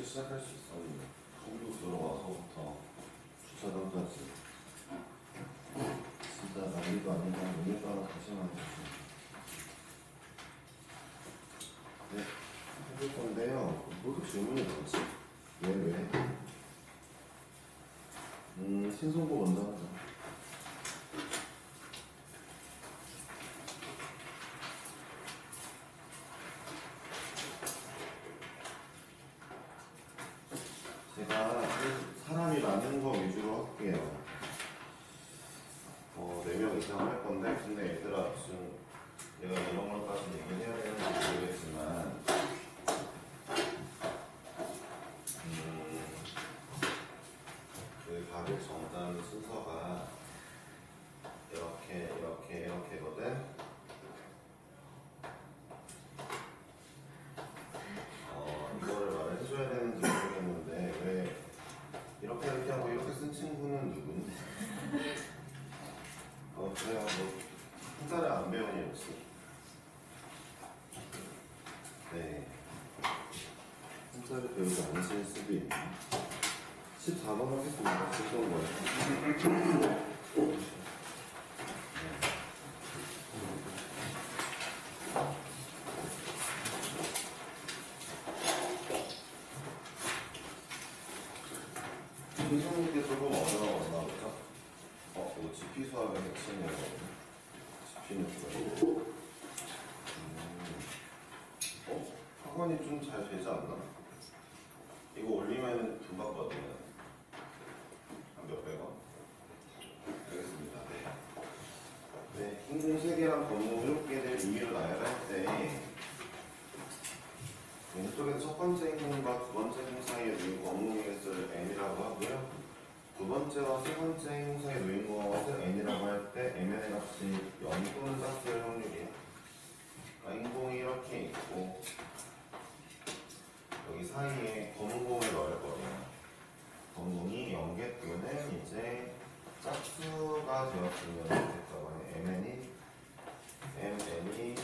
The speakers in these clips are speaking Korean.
시작할 수 있어. 공부 들어와서부터 주차장까지 진짜 난리도 아니고 오늘 따라 다시 만들었어. 네, 해볼 건데요. 모두 질문이 많지? 왜? 신성고 먼저 하자. 제가 사람이 많은 거 위주로 할게요. 4명 이상 할 건데, 근데 얘들아, 지금 내가 이런 걸까지 얘기해야 되는지 모르겠지만, 그 가격 정단 순서가 이렇게거든? 이거를 말을 해줘야 되는지 모르겠는데, 왜 이렇게 하고 이렇게 쓴 친구는 누구니? 그래요. 한 달에 안 배우니 혹시? 네. 한 달에 배우지 않으실 수도 있네. 14번 하겠습니다. 즐거운 거예요. 신성님께 조금 어려웠나 보죠? 이거 GP 수학의 핵심이거든요. GP는 뭐예요? 학원이 좀 잘 되지 않나? 이거 올리면 돈 받거든요. 한 몇백 원? 알겠습니다. 네, 인공 3개랑 건무 7개를 임의로 나열할 때 왼쪽에서 첫 번째 인공과 두 번째 인공 사이에 놓인 건무의 횟수를 n이라고 하고요. 두 번째와 세 번째 인공 사이에 놓인 것을 n이라고 할 때 mn의 값이 0 또는 짝수일 확률이에요. 그러니까 인공이 이렇게 있고 여기 사이에 검은공을 넣을 거예요. 검은공이 0개 또는 이제 짝수가 되었으면 됐다고 하네. mn이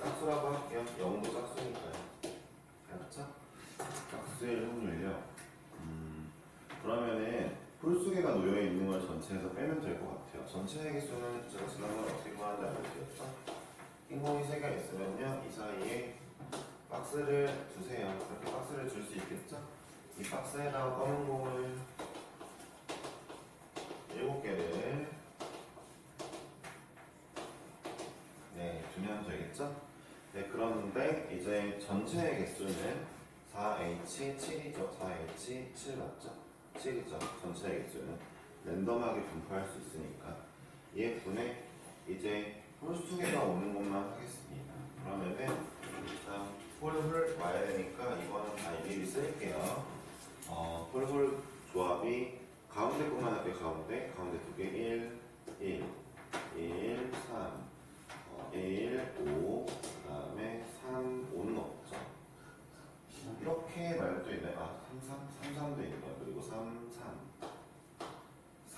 짝수라고 할게요. 0도 짝수니까요. 알았죠? 짝수의 확률이요. 그러면은 홀수개가 놓여있는 걸 전체에서 빼면 될 것 같아요. 전체의 개수는 제가 지난번에 어떻게 구하는지 알려드렸죠? 인공이 3개가 있으면요, 이 사이에 박스를 두세요. 이렇게 박스를 줄 수 있겠죠? 이 박스에다가 검은 공을 7개를 두면 되겠죠? 네, 그런데 이제 전체의 개수는 4H7이죠. 4H7 맞죠? 7이죠. 전체의 개수는 랜덤하게 분포할 수 있으니까 얘 분에 이제 홀수개가 오는 것만 하겠습니다. 그러면은 일단 홀 와야 되니까 이거는 다 일일이 쓸게요. 홀 조합이 가운데 것만 할게요. 가운데 2개 1, 3 1, 5, 그 다음에 3, 5는 없죠. 이렇게 말도 있나요? 3도 있네요. 그리고 3,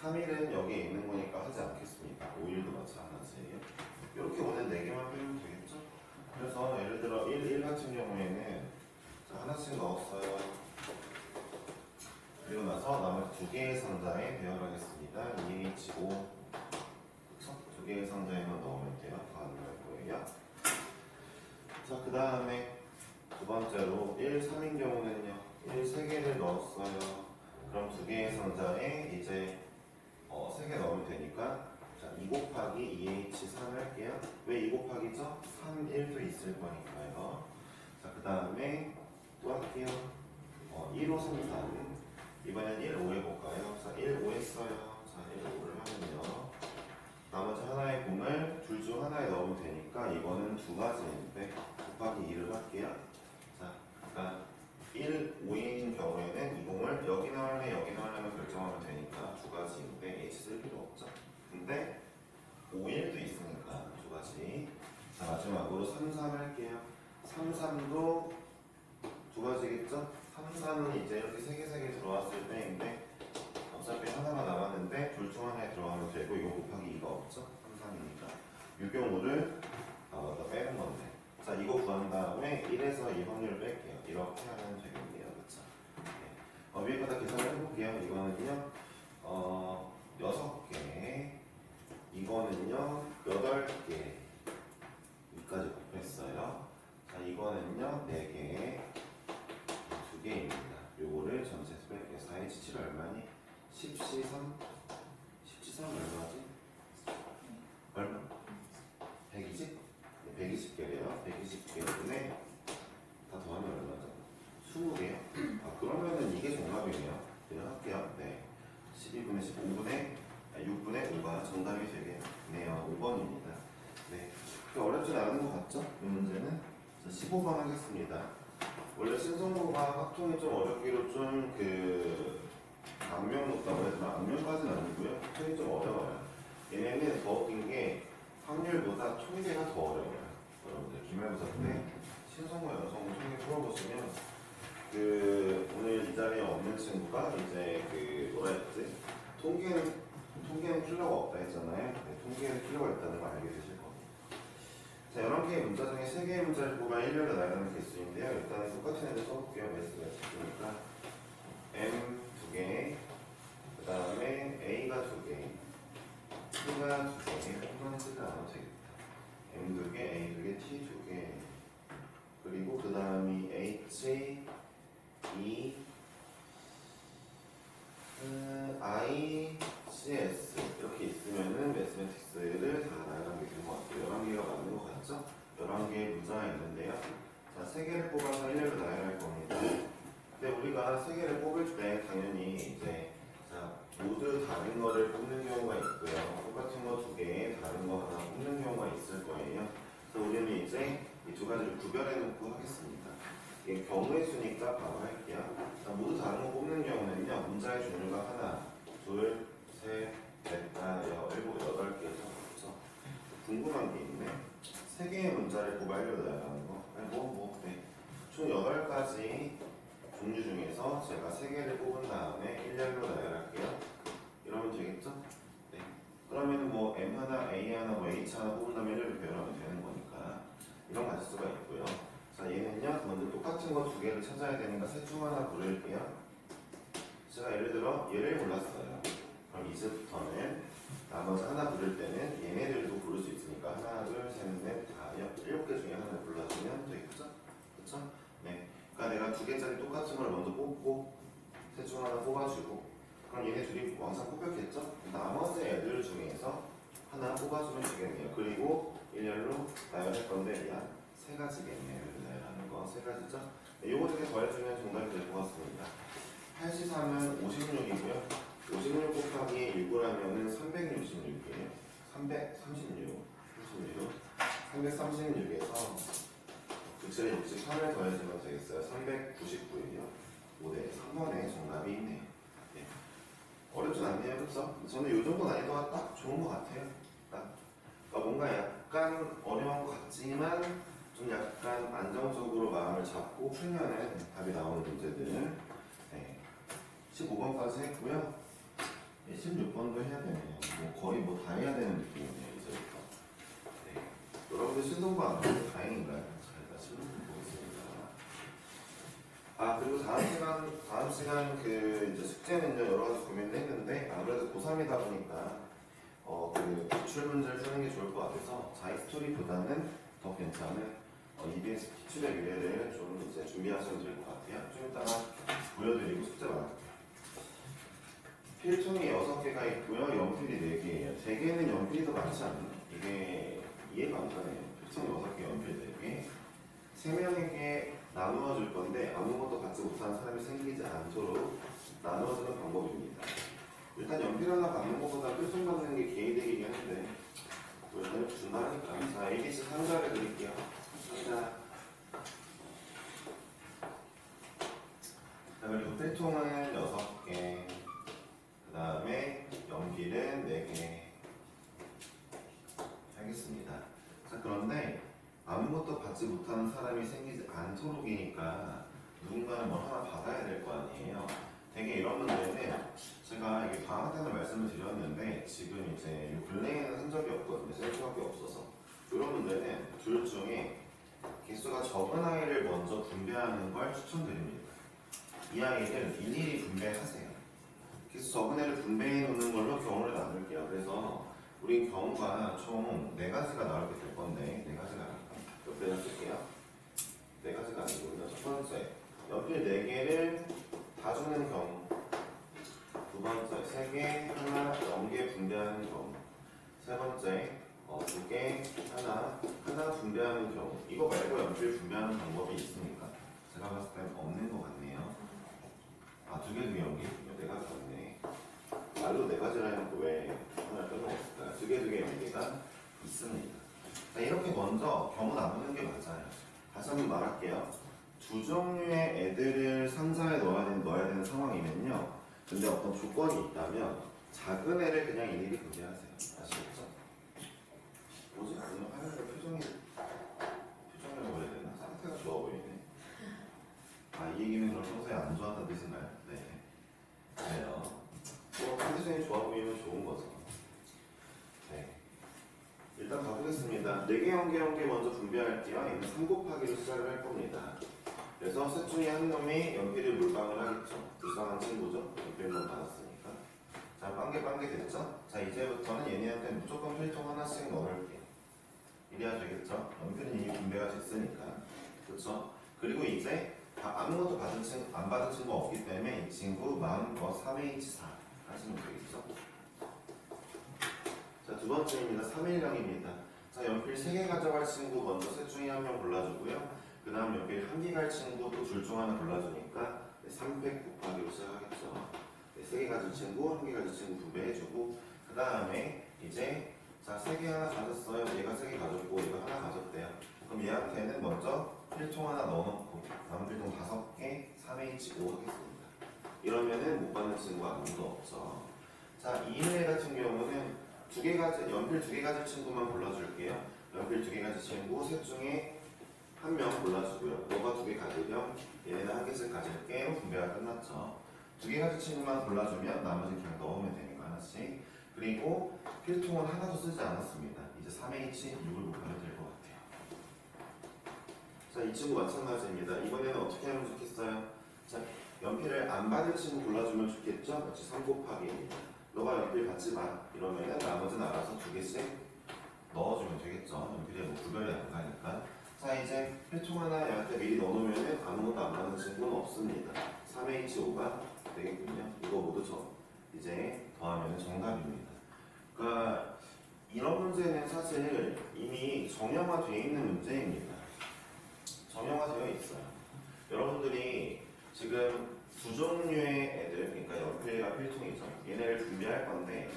3일은 여기에 있는 거니까 하지 않겠습니다. 5일도 마찬가지예요. 이렇게 오는 4개만 빼면 되겠죠? 그래서 예를 들어 1 같은 경우에는 하나씩 넣었어요. 그리고 나서 나머지 2개의 상자에 배열하겠습니다. 2H5 두 개의 상자에만 넣으면 돼요. 더 안 넣을 거예요. 자, 그 다음에 두 번째로 1, 3인 경우는요. 1, 3개를 넣었어요. 그럼 2개의 상자에 이제 3개 넣으면 되니까 자, 2 곱하기 2H3 할게요. 왜 2 곱하기죠? 3, 1도 있을 거니까요. 자, 그 다음에 또 할게요. 1, 5, 3, 3. 이번엔 1, 5 해볼까요? 자, 1, 5 했어요. 자, 1, 5를 하면요. 나머지 하나의 공을 둘 중 하나에 넣으면 되니까 이거는 2가지인데 곱하기 2를 할게요. 자, 그러니까 1, 5인 경우에는 이 공을 여기 넣을래 여기 넣으려면 결정하면 되니까 2가지인데 H 쓸 필요 없죠. 근데 5일도 있으니까 2가지. 자, 마지막으로 3, 3 할게요. 3, 3도 2가지겠죠? 3, 4는 이제 이렇게 3개 들어왔을 때인데 어차피 하나가 남았는데 둘 중 하나에 들어가면 되고 이거 곱하기 2가 없죠? 3, 3이니까 이 경우를 빼는 건데 자, 이거 구한 다음에 1에서 2 확률을 뺄게요. 이렇게 하면 되겠네요. 그쵸? 할게요. 이거는요 6개, 이거는요 8개, 여기까지 곱했어요. 자, 이거는요 4개, 2개입니다. 요거를 전체에서 뺄게요. 4의 지치가 얼마니? 10C3? 10C3 얼마지? 얼마? 120? 네, 120개래요. 120개분에 다 더하면 얼마죠? 20개요? 아, 그러면은 이게 정답이네요. 그냥 할게요. 네. 12분의 15분의 6분의 5가 정답이 되겠네요. 5번입니다. 네. 어렵진 않은 것 같죠? 이 문제는. 자, 15번 하겠습니다. 원래 신성모가 확통이 좀 어렵기로 좀 악명 높다고 해야 되나? 악명까지는 아니고요. 확통이 좀 어려워요. 얘네는 더 웃긴 게 확률보다 통계가 더 어려워요. 여러분들 기말고사 때 신성모 여성모 통계 풀어보시면 오늘 이 자리에 없는 친구가 이제 뭐라 했지? 통계는 필요가 없다 했잖아요. 네, 통계는 필요가 있다는 걸 알게 되실 겁니다. 자, 11개의 문자 중에 3개의 문자를 뽑아 일렬로 나가는 개수인데요. 일단은 똑같은 애들 써볼게요. 매수가 있으니까 M 2개, 그 다음에 A가 2개, T가 2개, 이거는 쓰지 않아도 되겠다. M 2개, A 2개, T 2개, 그리고 그 다음이 H, E, I, CS 이렇게 있으면은 매스매틱스를 다 나열한 게 된 것 같아요. 11개가 맞는 것 같죠? 11개의 문자가 있는데요. 자, 3개를 뽑아서 일렬로 나열할 겁니다. 근데 우리가 3개를 뽑을 때 당연히 이제 모두 다른 거를 뽑는 경우가 있고요. 똑같은 거 2개, 다른 거 하나 뽑는 경우가 있을 거예요. 그래서 우리는 이제 이 두 가지를 구별해 놓고 하겠습니다. 이게 경우의 수니까 바로 할게요. 자, 모두 다른 거 뽑는 경우는요. 문자의 종류가 하나, 둘, 셋, 넷, 다, 일곱, 8개죠. 그렇죠? 궁금한 게 있네. 3개의 문자를 뽑아려고 나열하는 거. 네. 총 8가지 종류 중에서 제가 3개를 뽑은 다음에 일렬로 나열할게요. 이러면 되겠죠? 네. 그러면 뭐 M 하나, A 하나, 뭐 H 하나 뽑은 다음에 일렬로 배열하면 되는 거니까 이런 거 가질 수가 있고요. 자, 얘는요, 먼저 똑같은 거 2개를 찾아야 되니까 셋 중 하나 고를게요. 제가 예를 들어 얘를 골랐어요. 그럼 이제부터는 나머지 하나 고를 때는 얘네들도 고를 수 있으니까 하나, 둘, 셋, 넷, 다 7개 중에 하나를 골라주면 되겠죠? 그쵸? 네. 그러니까 내가 2개짜리 똑같은 걸 먼저 뽑고 셋 중 하나 뽑아주고 그럼 얘네 둘이 왕창 뽑혔겠죠? 나머지 애들 중에서 하나 뽑아주면 되겠네요. 그리고 일렬로 나열할 건데 약 3가지겠네요. 나열하는 거 3가지죠? 네, 요거 중에 더해주면 정답이 될 것 같습니다. 8C3은 56이고요. 56 곱하기 6을 하면은 366이에요. 336에서 9, 63을 더해주면 되겠어요. 399이요. 5대 3번에 정답이 있네요. 네. 어렵진 않네요. 그렇죠? 저는 이 정도 난이도가 딱 좋은 것 같아요. 그러니까 뭔가 약간 어려운 것 같지만 좀 약간 안정적으로 마음을 잡고 풀면은 답이 나오는 문제들. 네. 15번까지 했고요. 16번도 해야 되네요. 거의 다 해야 되는 느낌이네요. 이제부터. 네. 여러분들 신동부 안 하면 다행인가요? 자, 신동부 보겠습니다. 그리고 다음 시간 이제 숙제는 여러 가지 고민을 했는데 아무래도 고3이다 보니까 기출 문제를 쓰는 게 좋을 것 같아서 자익스토리보다는 더 괜찮은 EBS 기출의 미래를 좀 이제 준비하시면 될 것 같아요. 좀 이따가 보여드리고 숙제 받을게요. 필통이 6개가 있고요. 연필이 4개예요. 대개는 연필이 더 많지 않나요? 이게 이해가 안 가네요. 필통 6개, 연필 4개. 3명에게 나누어 줄 건데 아무것도 받지 못하는 사람이 생기지 않도록 나누어주는 방법입니다. 일단 연필 하나 받는 것보다 필통 받는 게 개이득이긴 한데 일단 준다니까. 자, ABC 상자를 드릴게요. 상자. 자, 그리고 필통은 6개. 그 다음에 연필은 4개. 알겠습니다. 자, 그런데 아무것도 받지 못하는 사람이 생기지 않도록이니까 누군가는 뭘 하나 받아야 될 거 아니에요. 되게 이런 문제는 제가 이게 방학 때는 말씀을 드렸는데 지금 이제 요 근래에는 한 적이 없거든요. 쓸 수밖에 없어서. 이런 문제는 둘 중에 개수가 적은 아이를 먼저 분배하는 걸 추천드립니다. 이 아이를 일일이 분배하세요. 그래서 적은 애를 분배해 놓는 걸로 경우를 나눌게요. 그래서 우리 경우가 총 4가지가 나오게 될 건데 4가지가 아닐까? 옆에다 쓸게요. 4가지가 아니고요. 첫 번째, 연필 4개를 다 주는 경우. 두 번째, 3개, 하나, 0개 분배하는 경우. 세 번째, 2개, 하나 분배하는 경우. 이거 말고 연필 분배하는 방법이 있습니까? 제가 봤을 땐 없는 것 같네요. 아, 2개 중에 연기? 4가지 없네. 말로 4가지라 해놓고 왜 하나를 빼먹었을까요? 2개 연기가 있습니다. 자, 이렇게 먼저 경우 나누는 게 맞아요. 다시 한번 말할게요. 두 종류의 애들을 상자에 넣어야 되는 상황이면요. 근데 어떤 조건이 있다면 작은 애를 그냥 일일이 분배하세요. 아시겠죠? 뭐지? 오늘 하늘의 표정이라고 해야 되나? 상태가 좋아 보이네. 아, 이 얘기는 그럼 평소에 안 좋아한다는 뜻인가요? 네. 그래요. 뭐 컨디션이 좋아 보이면 좋은 거죠. 네. 일단 가보겠습니다. 4개, 0개 먼저 분배할게요. 얘는 3 곱하기로 시작을 할 겁니다. 그래서 셋 중에 한 놈이 연필을 물방울 하겠죠. 불쌍한 친구죠. 연필만 받았으니까. 자, 빵개 됐죠? 자, 이제부터는 얘네한테 무조건 필통 하나씩 넣을게요. 이래야 되겠죠? 연필은 이미 분배가 됐으니까. 그렇죠? 그리고 이제 아무것도 안 받은 친구가 없기 때문에 이 친구 마음껏 3H4 하시면 되겠죠? 자, 두 번째입니다. 3일량입니다. 자, 연필 3개 가져갈 친구 먼저 셋 중에 한 명 골라주고요. 그 다음 연필 1개 갈 친구 또 둘 중 하나 골라주니까 300 곱하기로 시작하겠죠. 3개 가질 친구, 1개 가질 친구 분배해주고 그 다음에 이제 자, 3개 하나 가졌어요. 얘가 3개 가졌고 얘가 하나 가졌대요. 그럼 얘한테는 먼저 필통 하나 넣어놓고 남은 필통 5개 3H5 하겠습니다. 이러면은 못 받는 친구가 아무도 없죠. 자, 2일 같은 경우는 연필 2개 가질 친구만 골라줄게요. 연필 2개 가질 친구 셋 중에 한 명 골라주고요. 너가 2개 가지면 얘네는 1개씩 가질게. 분배가 끝났죠. 2개 가질 친구만 골라주면 나머지 그냥 넣으면 되니까 하나씩. 그리고 필통은 하나도 쓰지 않았습니다. 이제 3H 6을 곱하면 될 것 같아요. 자, 이 친구 마찬가지입니다. 이번에는 어떻게 하면 좋겠어요? 자, 연필을 안 받을 친구 골라주면 좋겠죠? 마치 3 곱하기입니다. 너가 연필 받지 마. 이러면은 나머지는 알아서 2개씩 넣어주면 되겠죠? 연필에 뭐 구별이 안 가니까. 자, 이제 필통 하나 얘한테 미리 넣어놓으면 아무것도 안 받는 친구는 없습니다. 3H5가 되겠군요. 이거 모두 이제 더하면 정답입니다. 그러니까 이런 문제는 사실 이미 정형화되어 있는 문제입니다. 정형화되어 있어요. 여러분들이 지금 두 종류의 애들, 그러니까 연필과 필통이죠. 얘네를 분배할 건데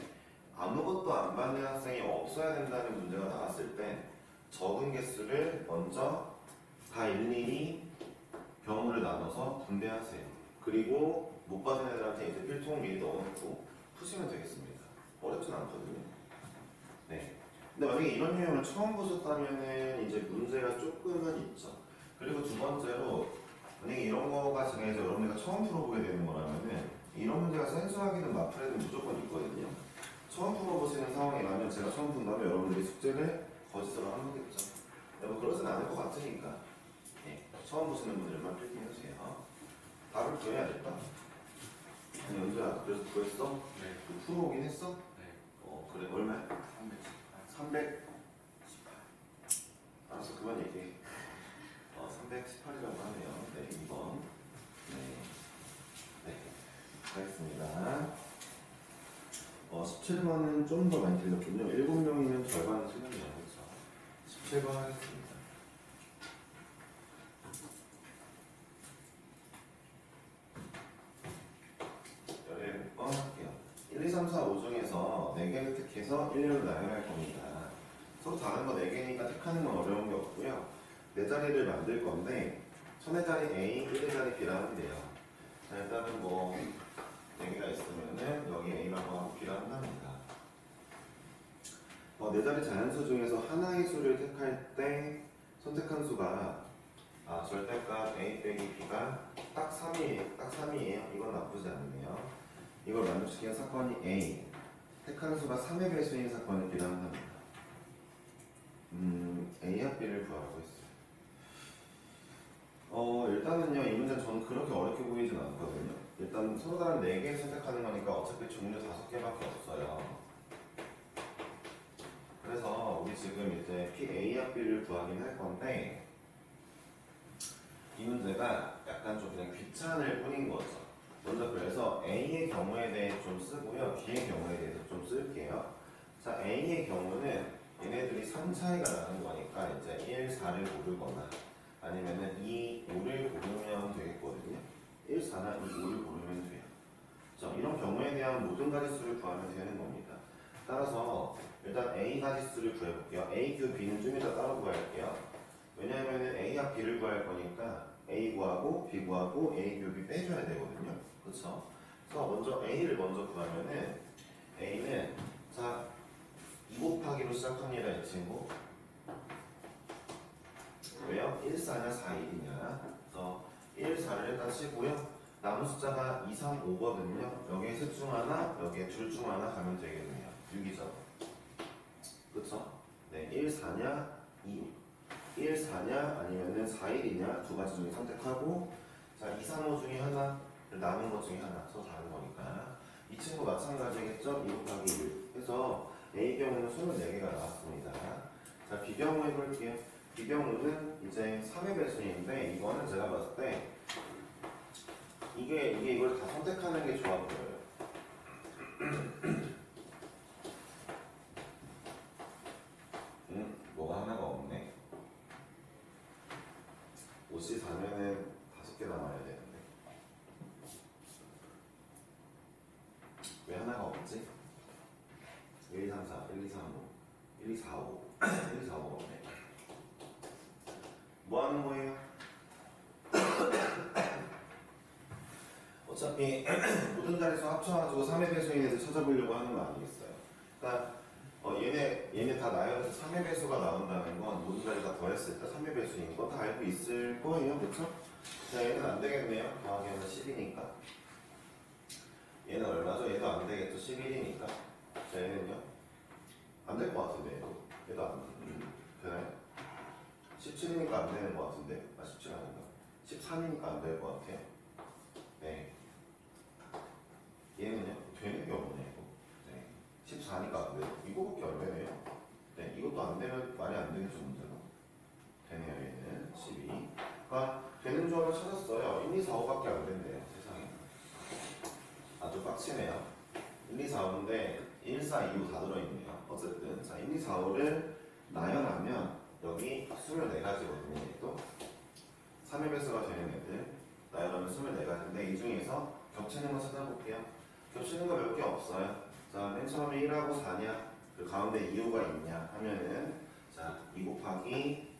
아무것도 안 받는 학생이 없어야 된다는 문제가 나왔을 때 적은 개수를 먼저 다 일일이 경우를 나눠서 분배하세요. 그리고 못 받은 애들한테 이제 필통 미리 넣어놓고 푸시면 되겠습니다. 어렵진 않거든요. 네. 근데 만약에 이런 유형을 처음 보셨다면은 이제 문제가 조금은 있죠. 그리고 두 번째로 만약에 이런 거가 제가 이제 여러분들과 처음 풀어보게 되는 거라면은 이런 문제가 생소하기는 마플에는 무조건 있거든요. 처음 풀어보시는 상황이라면 제가 처음 푼다면 여러분들이 숙제를 거짓으로 하는 거겠죠. 뭐 그러진 않을 것 같으니까 네. 처음 보시는 분들만 필기해주세요. 답을 구해야 될까? 아니 연주야 그래서 구했어? 네. 풀어오긴 했어? 네. 그래 얼마야? 318. 알았어 그만 얘기해. 318이라고 하네요. 네 2번. 네. 알겠습니다. 17번은 좀 더 많이 틀렸군요. 7명이면 절반은 틀렸네요. 그렇죠? 17번 하겠습니다. 할게요. 1, 2, 3, 4, 5 중에서 4개를 택해서 1렬로 나열할 겁니다. 서로 다른 거 4개니까 택하는 건 어려운 게 없고요. 4자리를 만들 건데 1000의 자리 A, 1의 자리 B라는 돼요. 자, 일단은 뭐 4개가 있으면은 여기 A라고 하고 B라고 합니다. 4자리 자연수 중에서 하나의 수를 택할 때 선택한 수가 절대값 A 빼기 B가 딱 3이에요. 이건 나쁘지 않네요. 이걸 만족시키는 사건이 A. 택한 수가 3의 배수인 사건을 B라고 합니다. A와 B를 구하라고 했어요. 일단은요, 이 문제는 저는 그렇게 어렵게 그렇게 보이진 않거든요. 일단 서로 다른 4개 선택하는 거니까 어차피 종류 5개밖에 없어요. 그래서 우리 지금 이제 PA와 B를 구하긴 할 건데 이 문제가 약간 좀 그냥 귀찮을 뿐인 거죠. 먼저 그래서 A의 경우에 대해 좀 쓰고요. B의 경우에 대해서 좀 쓸게요. 자, A의 경우는 얘네들이 3 차이가 나는 거니까 이제 1, 4를 고르거나 아니면은 2, 5를 고르면 되겠거든요. 1, 4나 2, 5를 고르면 돼요. 자, 이런 경우에 대한 모든 가지수를 구하면 되는 겁니다. 따라서 일단 A 가지수를 구해볼게요. A, Q, B는 좀 이따 따로 구할게요. 왜냐하면 A와 B를 구할 거니까 A 구하고 B 구하고 A, Q, B 빼줘야 되거든요. 그렇죠? 그래서 먼저 A를 먼저 구하면은 A는 자 2 곱하기로 시작합니다. 이 친구. 왜요? 1, 4냐 4, 1이냐. 그래서 1, 4를 일단 치고요. 남은 숫자가 2, 3, 5거든요. 여기에 셋 중 하나, 여기에 둘 중 하나 가면 되겠네요. 6이죠. 그쵸? 네, 1, 4냐, 2, 1, 4냐, 아니면은 4, 1이냐, 두 가지 중에 선택하고, 자, 2, 3, 5 중에 하나, 남은 것 중에 하나, 서로 다른 거니까. 이 친구 마찬가지겠죠? 2 곱하기 1. 그래서 A 경우는 24개가 나왔습니다. 자, B 경우 해볼게요. B 경우는 이제 3의 배수인데, 이거는 제가 봤을 때, 이게 이걸 다 선택하는 게 좋아 보여요. 뭐가 하나가 없네. 5시 4면은 5개 남아야 되는데. 왜 하나가 없지? 1, 2, 3, 4, 1, 2, 3, 5, 1, 2, 4, 5, 1, 2, 4, 5 없네. 뭐 하는 거예요? 어차피 모든 자리수 합쳐가지고 3의 배수인 애들 찾아보려고 하는 거 아니겠어요? 그러니까 얘네 다 나열해서 3의 배수가 나온다는 건 모든 자리 다 더했을 때 3의 배수인 거 다 알고 있을 거예요. 그쵸? 자, 얘는 안 되겠네요. 더하기 하면 10이니까. 얘는 얼마죠? 얘도 안 되겠죠. 11이니까. 자, 얘는요? 안 될 것 같은데, 얘도 안 되나요? 17이니까 안 되는 것 같은데. 아, 17 아닌가? 13이니까 안 될 것 같아요. 네. 얘는요? 되는 게 없네, 이거. 네. 14니까 안 돼요. 이거밖에 안 되네요. 네, 이것도 안 되면 말이 안 되는 문제가 되네요, 얘는. 12. 그러니까 되는 조합을 찾았어요. 1, 2, 4, 5밖에 안 된대요, 세상에. 아주 빡치네요. 1, 2, 4, 5인데 1, 4, 2, 5 다 들어있네요. 어쨌든. 자, 1, 2, 4, 5를 나열하면 여기 24가지거든요, 또. 3의 배수가 되는 애들. 나열하면 24가지인데 이 중에서 겹치는 거 찾아볼게요. 겹치는 거 몇 개 없어요. 자, 맨 처음에 1하고 4냐, 그 가운데 2, 5가 있냐 하면은 자, 2 곱하기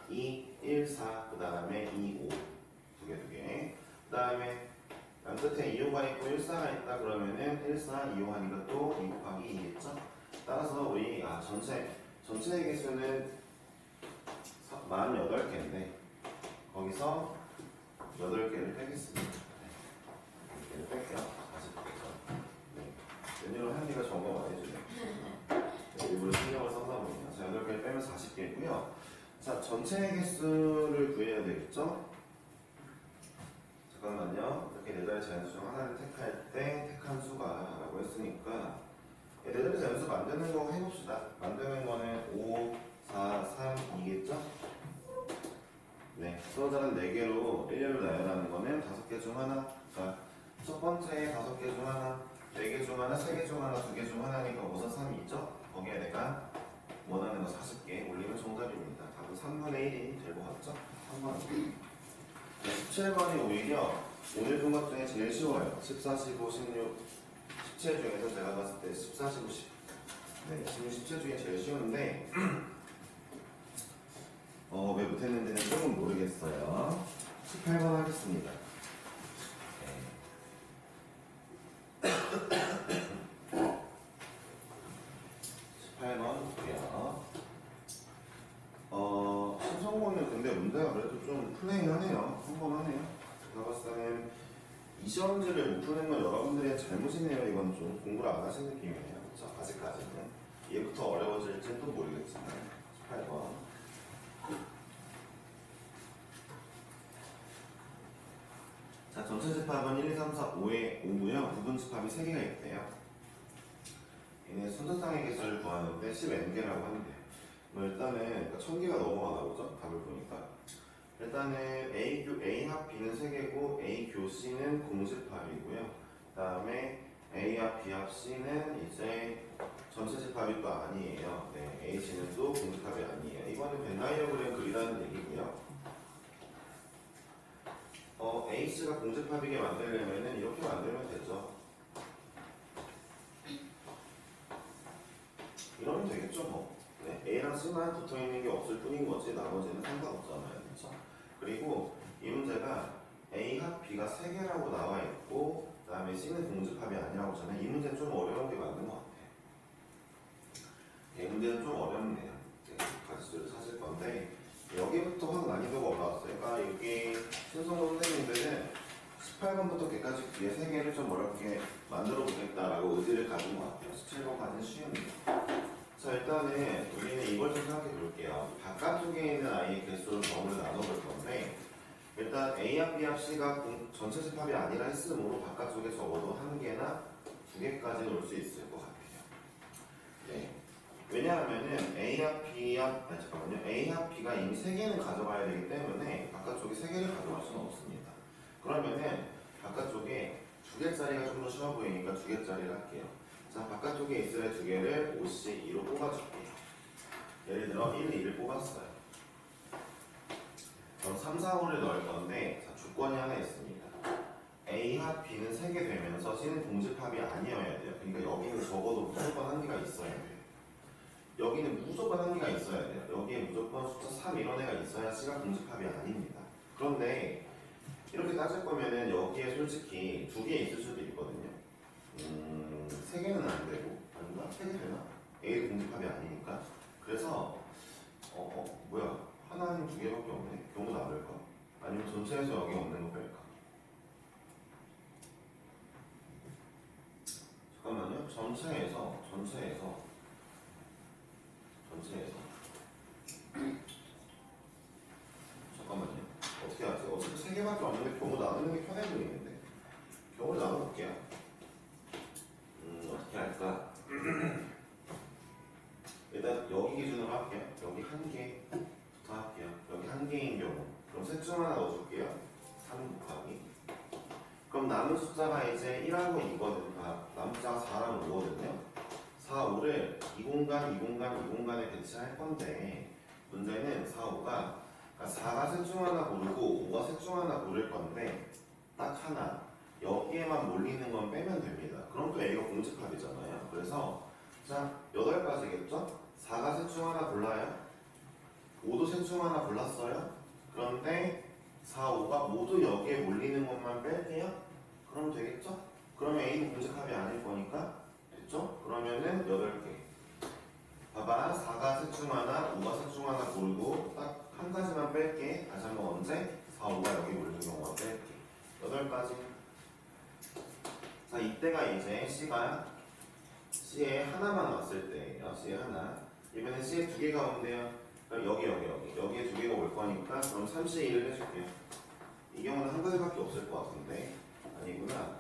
2, 1, 4, 그 다음에 2, 5 두 개. 그 다음에 맨 끝에 2, 5가 있고 1, 4가 있다 그러면은 1, 4, 2, 5 하니까 또 2 곱하기 2겠죠? 따라서 우리 전체의 개수는 48개인데 거기서 8개를 빼겠습니다. 8개를 뺄게요. 다시 볼게요. 네. 웬일로 한이가 점검 안 해주네. 네, 일부러 신경을 써다 보니까. 자, 8개를 빼면 40개고요. 자, 전체의 개수를 구해야 되겠죠? 잠깐만요. 이렇게 네 자리 자연수 중 하나를 택할 때 택한 수가 라고 했으니까 네 자리 자연수 만드는 거 해봅시다. 만드는 거는 5, 4, 3, 2겠죠? 네, 수어자는 4개로 1렬로 나열하는 거는 5개 중 하나. 자, 첫 번째 5개 중 하나, 4개 중 하나, 3개 중 하나, 2개 중 하나니까 우선 3이 있죠? 거기에 내가 원하는 거 40개 올리면 정답입니다. 답은 3분의 1이 될 것 같죠? 3번. 네, 17번이 오히려 오늘 본 것 중에 제일 쉬워요. 14, 15, 16, 17 중에서 제가 봤을 때 14, 15, 10. 네, 16, 17 중에 제일 쉬운데 왜 못했는지는 조금 모르겠어요. 18번 하겠습니다. 네. 18번 볼게요. 신성고는 근데 문제가 그래도 좀 플레인하네요. 평범하네요. 제가 봤을 때는 이 시험지를 못 푸는 건 여러분들의 잘못이네요. 이건 좀 공부를 안 하신 느낌이에요. 그렇죠? 아직까지는. 얘부터 어려워질지는 또 모르겠지만 18번. 자, 전체 집합은 1, 2, 3, 4, 5에 5고요. 부분 집합이 3개가 있대요. 얘네 순서상의 개수를 구하는데 10n개라고 한대요. 뭐 일단은 1000개가 넘어가나 보죠? 답을 보니까. 일단은 A 합 B는 3개고 A 교 C는 공집합이고요. 그 다음에 A 합 B 합 C는 이제 전체 집합이 또 아니에요. 네, A, C는 또 공집합이 아니에요. 이거는 벤 다이어그램 그리라는 얘기고요. A, C가 공집합이게 만들려면은 이렇게 만들면 되죠. 이러면 되겠죠, 뭐. 네, A랑 C만 붙어 있는 게 없을 뿐인 거지, 나머지는 상관없잖아요. 그렇죠? 그리고 이 문제가 A 합 B가 3개라고 나와 있고, 그 다음에 C는 공집합이 아니라고 하잖아요. 이 문제는 좀 어려운 게 맞는 것 같아요. 이 문제는 좀 어렵네요. 네, 가지수를 찾을 건데, 여기부터 확 난이도가 올라왔어요. 그러니까 여기 신성 선생님들은 18번부터 100까지 뒤에 3개를 좀 어렵게 만들어 보겠다라고 의지를 가진 것 같아요. 17번까지는 쉬웁니다. 자, 일단은 우리는 이걸 좀 생각해 볼게요. 바깥쪽에 있는 아이의 개수를 범위를 나눠볼 건데, 일단 A 합 B 합 C가 전체 집합이 아니라 했으므로 바깥쪽에 적어도 1개나 2개까지 놓을 수 있을 것 같아요. 네. 왜냐하면은 A 합 B 합, 잠깐만요. A 합 B가 이미 3개는 가져가야 되기 때문에 바깥쪽에 3개를 가져갈 수는 없습니다. 그러면은 바깥쪽에 2개짜리가 좀 더 쉬워 보이니까 2개짜리를 할게요. 자, 바깥쪽에 있을 2개를 5C 2로 뽑아줄게요. 예를 들어 1, 2를 뽑았어요. 그럼 3, 4, 5를 넣을 건데, 자, 조건이 하나 있습니다. A 합 B는 3개 되면서 C는 공집합이 아니어야 돼요. 그러니까 여기는 적어도 무조건 1개가 있어야 돼요. 여기는 무조건 1개가 있어야 돼요. 여기에 무조건 숫자 3 이런 애가 있어야 C가 공집합이 아닙니다. 그런데 이렇게 따질 거면은 여기에 솔직히 2개 있을 수도 있거든요. 3개는 안 되고, 아닌가? 3개 되나? A도 공집합이 아니니까. 그래서 뭐야? 하나는 2개밖에 없네. 경우 나눌까? 아니면 전체에서 여기 없는 거 뺄까? 잠깐만요. 전체에서 잠깐만요. 어떻게 하지? 어차피 3개밖에 없는데 경우 나누는 게 편해 보이는데. 경우를 나눠볼게요. 어떻게 할까? 일단 여기 기준으로 할게요. 여기 1개부터 할게요. 여기 1개인 경우. 그럼 셋 중 하나 넣어줄게요. 3 곱하기. 그럼 남은 숫자가 이제 1하고 2거든. 남은 숫자가 4랑 5거든요. 4, 5를 이 공간, 이 공간, 이 공간에 배치할 건데, 문제는 4, 5가 4가 셋 중 하나 고르고 5가 셋 중 하나 고를 건데, 딱 하나. 여기에만 몰리는 건 빼면 됩니다. 그럼 또 A가 공집합이잖아요. 그래서 자, 8가지겠죠? 4가 셋 중 하나 골라요. 5도 셋 중 하나 골랐어요. 그런데 4, 5가 모두 여기에 몰리는 것만 뺄게요. 그러면 되겠죠? 그러면 A도 공집합이 아닐 거니까 됐죠? 그러면은 8개. 봐봐, 4가 셋 중 하나, 5가 셋 중 하나 고르고 딱 한 가지만 뺄게. 다시 한번 언제? 4, 5가 여기 몰리는 경우만 뺄게. 8가지. 자, 이때가 이제 C에 하나만 왔을 때예요. C에 하나. 이번엔 C에 2개가 온대요. 그럼 여기에 2개가 올 거니까 그럼 3C1을 해줄게요. 이 경우는 한 가지밖에 없을 것 같은데 아니구나.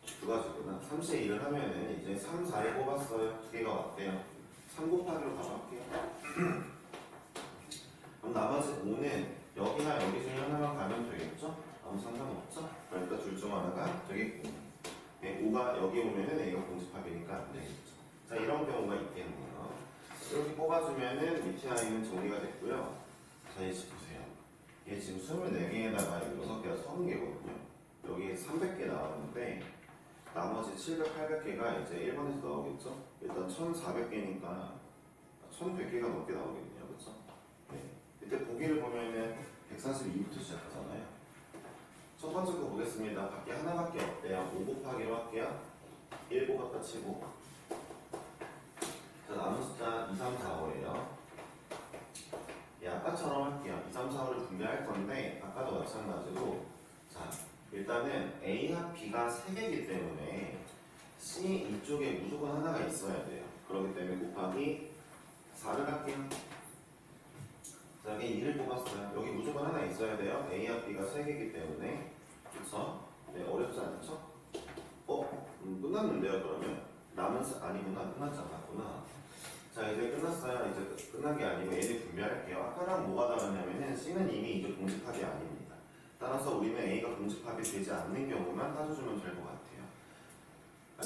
2가지구나. 3C1을 하면은 이제 3, 4를 뽑았어요. 2개가 왔대요. 3 곱하기로 가볼게요. 그럼 나머지 5는 여기나 여기 중에 하나만 가면 되겠죠? 아무 상관없죠? 그러니까 둘 중 하나가 되겠고, 네, 5가 여기 오면은 A가 공집합이니까 안 되겠죠. 자, 이런 경우가 있겠네요. 이렇게 뽑아주면은 밑에 아이는 정리가 됐고요. 자, 이제 보세요. 얘 지금 24개에다가 6개가 30개거든요. 여기 300개 나왔는데 나머지 700, 800개가 이제 1번에서 나오겠죠? 일단 1400개니까 1100개가 넘게 나오겠네요. 그렇죠? 네. 이때 보기를 보면은 142부터 시작하잖아요. 첫 번째 거 보겠습니다. 밖에 하나밖에 없대요. 5 곱하기로 할게요. 1 뽑았다 치고. 자, 남은 숫자 2, 3, 4, 5예요. 예, 아까처럼 할게요. 2, 3, 4, 5를 분배할 건데 아까도 마찬가지로 자, 일단은 A 합 B가 3개이기 때문에 C 이쪽에 무조건 하나가 있어야 돼요. 그렇기 때문에 곱하기 4를 할게요. 자, 여기 2를 뽑았어요. 여기 무조건 하나 있어야 돼요. A 합 B가 3개이기 때문에. 그쵸? 끝났는데요. 그러면 남은 아니구나. 끝났지 않았구나. 자 이제 끝났어요. 이제 끝난 게 아니고 얘를 분배할게요. 아까랑 뭐가 다르냐면은 C는 이미 이제 공집합이 아닙니다. 따라서 우리는 A가 공집합이 되지 않는 경우만 따져주면 될 것 같아요.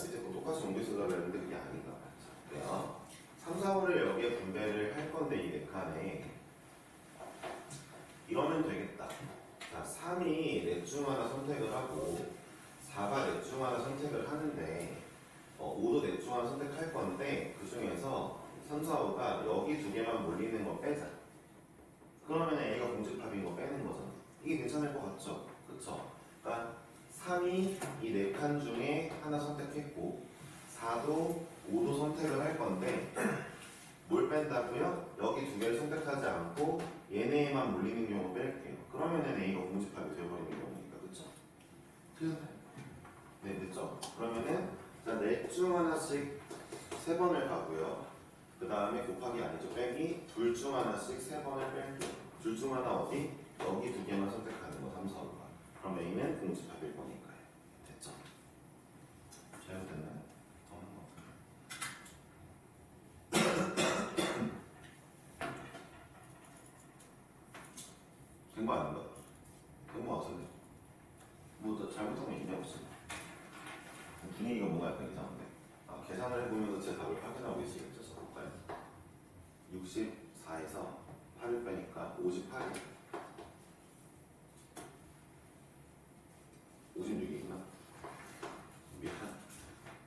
밑에 거 똑같이 옮겨 쓰려고 했는데 그게 아닌가 봐요. 그래요. 3, 4, 5를 여기에 분배를 할 건데 이 네 칸에 이러면 되겠다. 자 3이 넷 중 하나 선택을 하고 4가 넷 중 하나 선택을 하는데 5도 넷 중 하나 선택할 건데 그 중에서 3, 4, 5가 여기 두 개만 몰리는 거 빼자. 그러면 A가 공집합인 거 빼는 거잖아. 이게 괜찮을 것 같죠? 그쵸? 그러니까 3이 이 네 칸 중에 하나 선택했고 4도 5도 선택을 할 건데 뭘 뺀다고요? 여기 두 개를 선택하지 않고 얘네에만 몰리는 경우 뺄게요. 그러면은 A가 공집합이 되어버리는 경우니까 그쵸? 틀렸나요? 네, 됐죠? 그러면은 넷 중 하나씩 3번을 가고요. 그 다음에 곱하기 아니죠. 빼기 둘 중 하나씩 3번을 뺄게요. 둘 중 하나 어디? 여기 두 개만 선택하는 거 3, 4, 5가. 그럼 A는 공집합일 거니까요. 됐죠? 잘못됐나요? 된 거 아닌가? 된 거 같은데. 뭐 잘못한 거 있냐 없어? 분위기가 뭔가 약간 이상한데. 계산을 해보면서 제 답을 확인하고 계시겠죠? 볼까요? 64에서 8을 빼니까 58이 56이구나. 미안.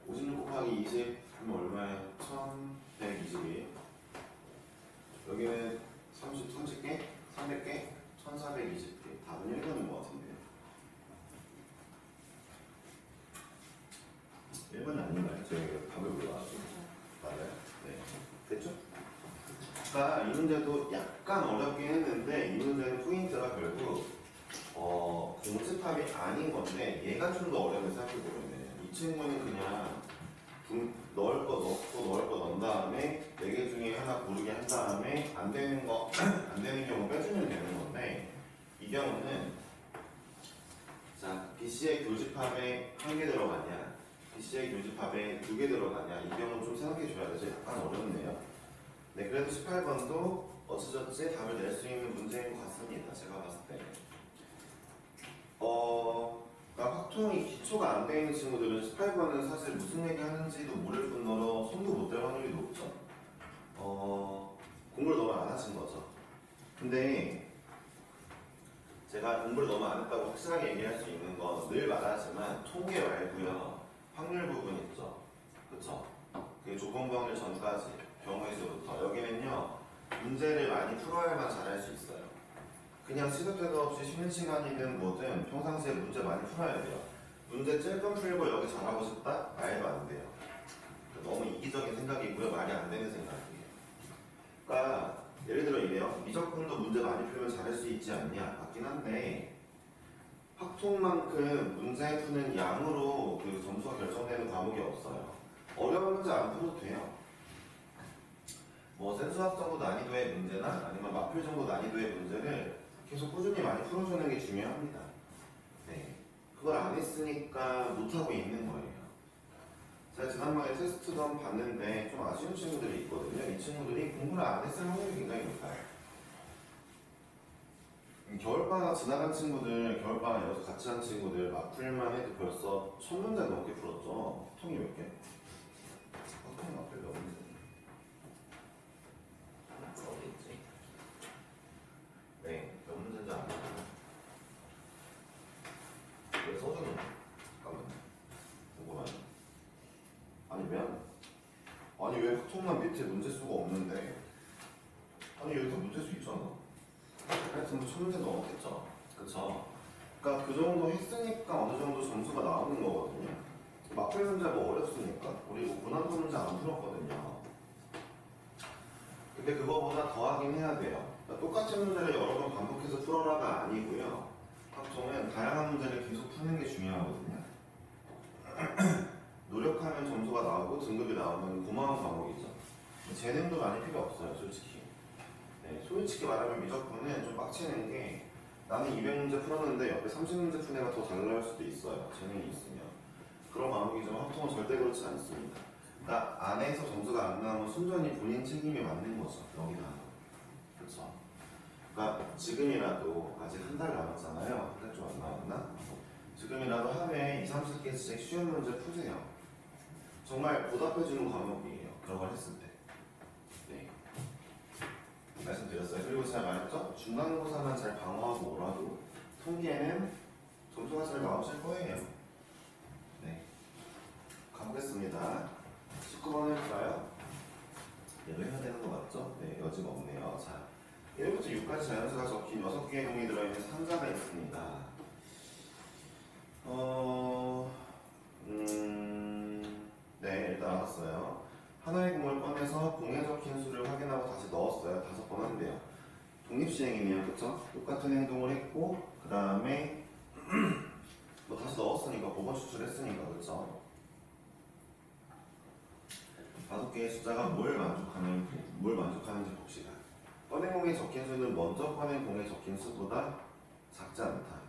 56 곱하기 20 하면 얼마예요? 1120이에요. 여기는 30개? 300개? 1420개. 답은 1번인 것 같은데요. 1번이 아닌가요? 저희가 답을 몰라가지고. 맞아요? 네. 됐죠? 그러니까 이 문제도 약간 어렵긴 했는데 이 문제는 포인트가 결국 공집합이 아닌 건데 얘가 좀 더 어려운 생각해보면 이 친구는 그냥 넣을 거 넣고 넣을 거 넣은 다음에 4개 중에 하나 고르게 한 다음에 안 되는 거 안 되는 경우 빼주면 되는 건데 이 경우는 자 BC의 교집합에 1개 들어가냐 BC의 교집합에 2개 들어가냐 이 경우 좀 생각해 줘야 되죠. 약간 어렵네요. 네 그래도 18번도 어찌저찌 답을 낼 수 있는 문제인 것 같습니다. 제가 봤을 때 그러니까 확통이 기초가 안 돼 있는 친구들은 18번은 사실 무슨 얘기 하는지도 모를 뿐더러 손도 못 댈 확률이 높죠. 공부를 너무 안 하신 거죠. 근데 제가 공부를 너무 안 했다고 확실하게 얘기할 수 있는 건 늘 말하지만 통계 말고요. 확률 부분 있죠. 그쵸? 그 조건부 확률 전까지 경우의 수부터 여기는요. 문제를 많이 풀어야만 잘할 수 있어요. 그냥 시도 때도 없이 쉬는 시간이든 뭐든 평상시에 문제 많이 풀어야 돼요. 문제 찔끔 풀고 여기 잘하고 싶다? 말도 안 돼요. 너무 이기적인 생각이고요. 말이 안 되는 생각이에요. 그러니까 예를 들어 이래요. 미적분도 문제 많이 풀면 잘할 수 있지 않냐? 맞긴 한데 확통만큼 문제 푸는 양으로 그 점수가 결정되는 과목이 없어요. 어려운 문제 안 풀어도 돼요. 뭐 센수학 정도 난이도의 문제나 아니면 마필 정도 난이도의 문제를 계속 꾸준히 많이 풀어주는 게 중요합니다. 네, 그걸 안 했으니까 못하고 있는 거예요. 제가 지난번에 테스트도 한번 봤는데 좀 아쉬운 친구들이 있거든요. 이 친구들이 공부를 안 했을 확률이 굉장히 높아요. 겨울방학 지나간 친구들, 겨울방학 여기서 같이 한 친구들 마필만 해도 벌써 1000문제 넘게 풀었죠. 통이 몇 개? 통이 마필 몇 문제? 어디 있지? 네, 몇 문제인지 안 보여요. 왜 써주는 거야? 잠깐만요. 궁금하네. 아니 왜 확통만 밑에 문제수가 없는데 아니 여기서 문제수 있잖아. 하여튼 뭐 1000문제 넘었겠죠. 그쵸? 그러니까 그 정도 했으니까 어느 정도 점수가 나오는 거거든요. 마필 문제 뭐 어렵습니까? 우리 뭐 고난도 문제 안 풀었거든요. 근데 그거보다 더 하긴 해야 돼요. 그러니까 똑같은 문제를 여러 번 반복해서 풀어라가 아니고요. 확통은 다양한 문제를 계속 푸는 게 중요하거든요. 노력하면 점수가 나오고 등급이 나오는 고마운 과목이죠. 재능도 많이 필요 없어요, 솔직히. 네, 솔직히 말하면 미적분은 좀 빡치는 게 나는 200문제 풀었는데 옆에 30문제 푼 애가 더 잘 나올 수도 있어요. 재능이 있으면. 그런 과목이지만 확통은 절대 그렇지 않습니다. 그러니까 안에서 점수가 안 나오면 순전히 본인 책임이 맞는 거죠. 여기다. 그렇죠? 그러니까 지금이라도 아직 한 달 남았잖아요. 한 달 좀 안 남았나? 지금이라도 하루에 2, 30개씩 쉬운 문제 푸세요. 정말 보답해주는 과목이에요. 그런 걸 했을 때. 네. 말씀드렸어요. 그리고 제가 말했죠? 중간고사만 잘 방어하고 오라도 통계는 점수가 잘 나오실 거예요. 네. 가보겠습니다. 19번 해볼까요? 얘도 해야 되는 거 맞죠? 네, 여지가 없네요. 자, 1부터 6까지 자연수가 적힌 6개의 공이 들어있는 상자가 있습니다. 네, 일단 알았어요. 하나의 공을 꺼내서 공에 적힌 수를 확인하고 다시 넣었어요. 5번 한대요. 독립시행이네요. 그쵸? 똑같은 행동을 했고, 그 다음에 뭐 다시 넣었으니까, 보건 추출했으니까, 그쵸? 5개의 숫자가 뭘 만족하는지 봅시다. 꺼낸 공에 적힌 수는 먼저 꺼낸 공에 적힌 수보다 작지 않다.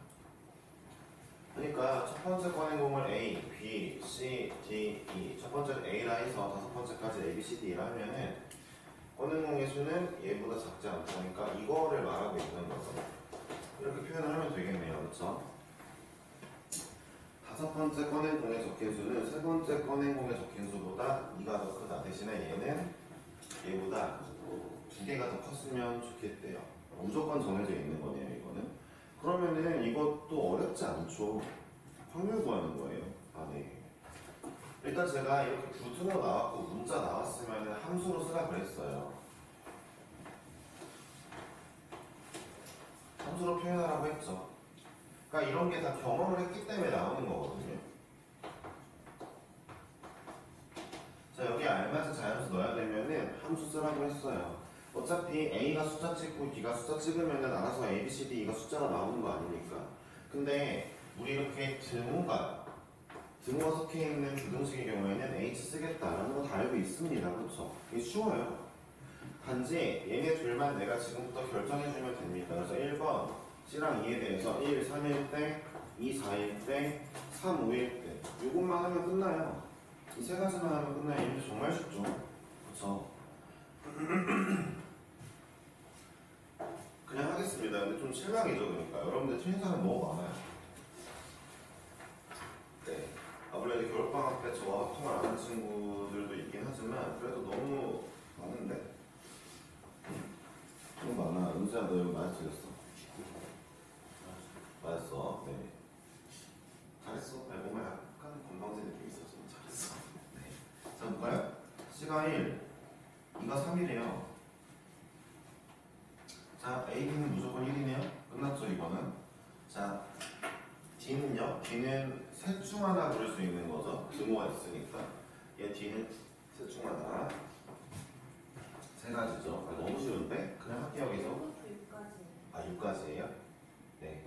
그러니까 첫 번째 꺼낸 공을 A, B, C, D, E 첫 번째는 A라 해서 5번째까지 A, B, C, D라 하면은 꺼낸 공의 수는 얘보다 작지 않다니까 이거를 말하고 있는 거죠. 이렇게 표현을 하면 되겠네요. 그렇죠? 5번째 꺼낸 공에 적힌 수는 세 번째 꺼낸 공에 적힌 수보다 2가 더 크다. 대신에 얘는 얘보다 2개가 더 컸으면 좋겠대요. 무조건 정해져 있는 거네요. 이거는. 그러면은 이것도 어렵지 않죠. 확률 구하는 거예요. 아, 네. 일단 제가 이렇게 부등호 나왔고 문자 나왔으면 함수로 쓰라 그랬어요. 함수로 표현하라고 했죠. 그러니까 이런 게 다 경험을 했기 때문에 나오는 거거든요. 자, 여기 알맞은 자연수 넣어야 되면은 함수 쓰라고 했어요. 어차피 A가 숫자 찍고 B가 숫자 찍으면은 알아서 A, B, C, D, E가 숫자가 나오는 거 아닙니까? 근데 우리 이렇게 등호가 섞여 있는 부등식의 경우에는 H 쓰겠다라는 거 다 알고 있습니다. 그렇죠? 이게 쉬워요. 단지 얘네 둘만 내가 지금부터 결정해주면 됩니다. 그래서 1번 C랑 2에 대해서 1, 3일 때, 2, 4일 때, 3, 5일 때 이것만 하면 끝나요. 이 세 가지만 하면 끝나요. 얘네 정말 쉽죠? 그렇죠? 그냥 하겠습니다. 근데 좀 실망이죠. 그러니까 여러분들 틀린 사람 너무 많아요. 네. 아무래도 겨울방학 때 저와 합통을 안 한 친구들도 있긴 하지만 그래도 너무 많은데? 너무 많아. 은수야 너 여기 많이 틀렸어. 맞았어. 네. 잘했어. 몸에 약간 건방진 느낌이 있어서 잘했어. 네. 자 볼까요? C가 1, 2가 3이래요. 자, A, B는 무조건 1이네요. 끝났죠, 이거는. 자, D는요? D는 셋 중 하나 고를 수 있는 거죠. 등호가 있으니까. 얘 D는 셋 중 하나. 세 가지죠. 아, 너무 쉬운데? 그냥 할게요, 여기서. 아, 6까지예요? 네.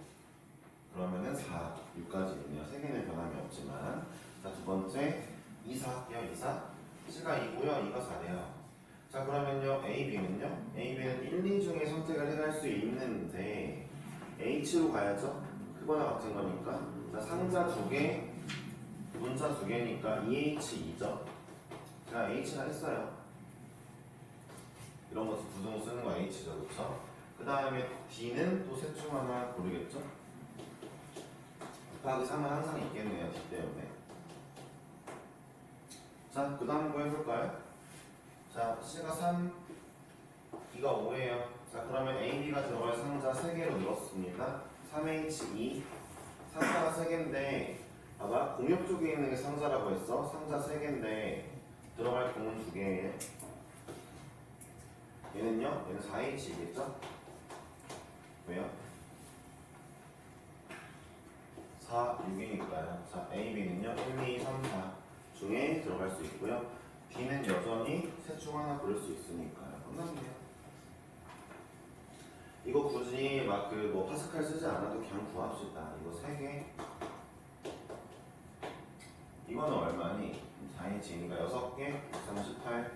그러면은 4, 6까지 있네요. 세 개는 변함이 없지만. 자, 두 번째. 2, 4 할게요, 2, 4. C가 2고요, 2가 4네요. 자, 그러면요, A, B는요? A, B는 1, 2 중에 선택을 해갈 수 있는데 H로 가야죠? 크거나 같은 거니까. 자, 상자 2개, 문자 2개니까 2H2죠? 자, H가 했어요. 이런 것도 부등호 쓰는 거 H죠, 그쵸? 그 다음에 D는 또 셋 중 하나 고르겠죠? 곱하기 3은 항상 있겠네요, D 때문에. 자, 그 다음 거 해볼까요? 자, C가 3, B가 5예요. 자, 그러면 A, B가 들어갈 상자 3개로 늘었습니다. 3H2, 상자가 3개인데 봐봐, 공역 쪽에 있는 게 상자라고 했어. 상자 3개인데 들어갈 공은 2개예요. 얘는요? 얘는 4H이겠죠? 왜요? 4, 6이니까요. 자, A, B는요? 1, 2, 3, 4 중에 들어갈 수 있고요. D는 여전히 셋 중 하나 고를 수 있으니까요. 끝납니다. 이거 굳이 막 그 뭐 파스칼 쓰지 않아도 그냥 구합시다. 이거 3개. 이거는 얼마니? 4H니까 6개, 38.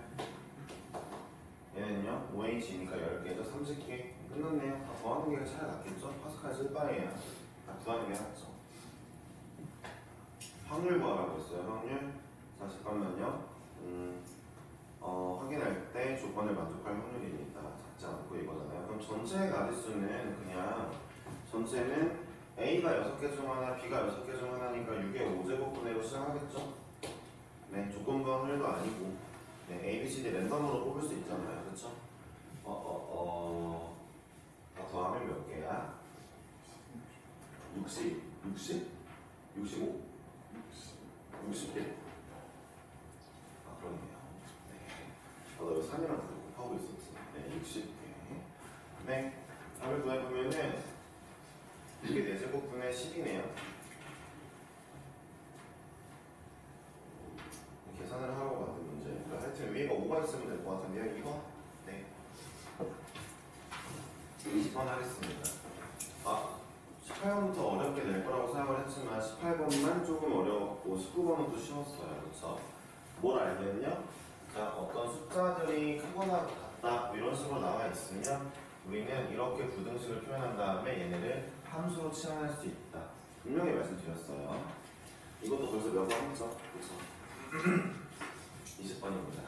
얘는요? 5H니까 10개죠? 30개. 끝났네요. 다 더하는 게 차라리 낫겠죠? 파스칼 쓸 바에야 다 구하는 게 낫죠. 확률 구하라고 했어요. 확률. 자, 잠깐만요. 확인할 때 조건을 만족할 확률입니다. 작지 않고 이거잖아요. 그럼 전체의 가지수는 그냥 전체는 A가 6개 중 하나, B가 6개 중 하나니까 6의 5제곱분의로 시작하겠죠? 네, 조건부 확률도 아니고 네, A, B, C, D 랜덤으로 뽑을 수 있잖아요. 그쵸? 더하면 몇 개야? 60? 65? 60개? 아, 그렇네요. 네. 나 이거 3이랑 곱하고 있었지. 네, 60개. 네, 답을 구해보면은 이게 4제곱분의 10이네요. 계산을 하라고 만든 문제. 그러니까 하여튼 위에가 5가 있으면 될 것 같은데요. 이거? 네. 20번 하겠습니다. 18번부터 어렵게 낼 거라고 생각을 했지만 18번만 조금 어려웠고 19번은 또 쉬웠어요. 그렇죠? 뭘 알면요? 자, 어떤 숫자들이 크거나 같다 이런 식으로 나와 있으면 우리는 이렇게 부등식을 표현한 다음에 얘네를 함수로 치환할 수 있다. 분명히 말씀드렸어요. 이것도 벌써 몇 번 했죠? 그렇죠? 20번입니다.